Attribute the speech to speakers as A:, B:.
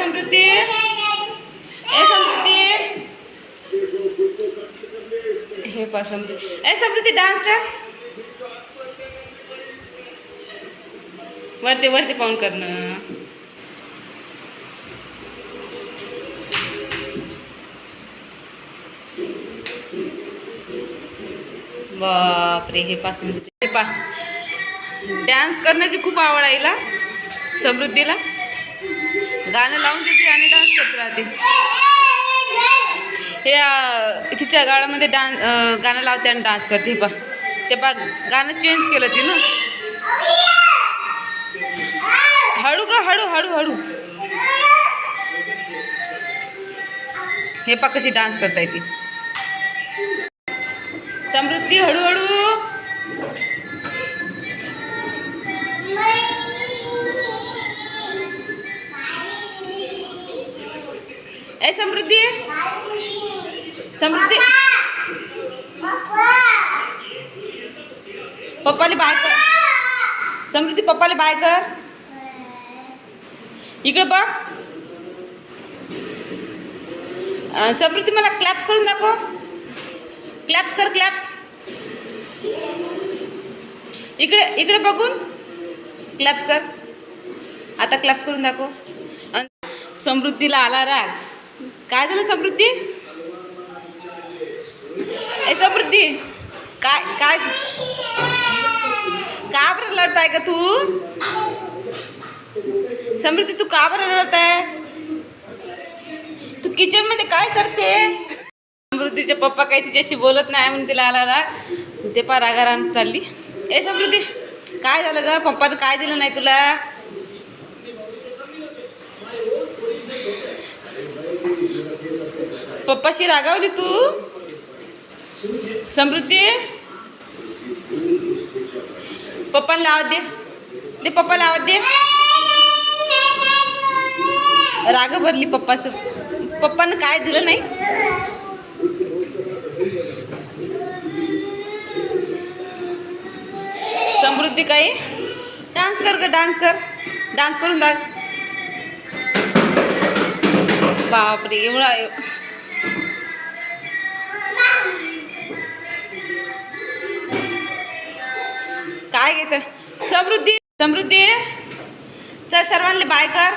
A: समृद्धी, ए समृद्धी, हे पा समृद्धी, ए समृद्धी डान्स कर, वरती वरती पाहून करणं. बापरे, हे पा समृद्धी, हे पा डान्स करण्याची खूप आवड आहे हिला समृद्धीला. गाणं लावून देते आणि डान्स करत राहते. हे तिच्या गाण्यामध्ये गाणं लावते आणि डान्स करते. पा ते पा गाणं चेंज केलं ती ना. हळू ग, हळू हळू हळू. हे पा कशी डान्स करता येते समृद्धी, हळूहळू. ए समृद्धी, समृद्धी, पप्पाले बाय कर. समृद्धी पप्पाले बाय कर. इकडे बघ. समृद्धी मला क्लॅप्स करून दाखव. क्लॅप्स कर, क्लॅप्स. इकडे इकडे बघून क्लॅप्स कर. आता क्लॅप्स करून दाखव. समृद्धीला आला राग. काय झालं समृद्धी? ए समृद्धी, काय काय का बरं लढताय का तू? समृद्धी तू का बरं लढताय? तू किचन मध्ये काय करते? समृद्धीचे पप्पा काही तिच्याशी बोलत नाही म्हणून तिला आला राग. ते पा रागारान चालली. ए समृद्धी, काय झालं ग? पप्पानं काय दिलं नाही तुला? पप्पाशी रागावली तू समृद्धी? पप्पाला आवाज दे, दे पप्पाला आवाज दे. राग भरली पप्पाचं. पप्पानं काय दिलं नाही? समृद्धी काही डान्स कर ग, डान्स कर. डान्स करून दाख. बापरे, एवढा काय घेत समृद्धी? समृद्धी चल सर्वांना बाय कर.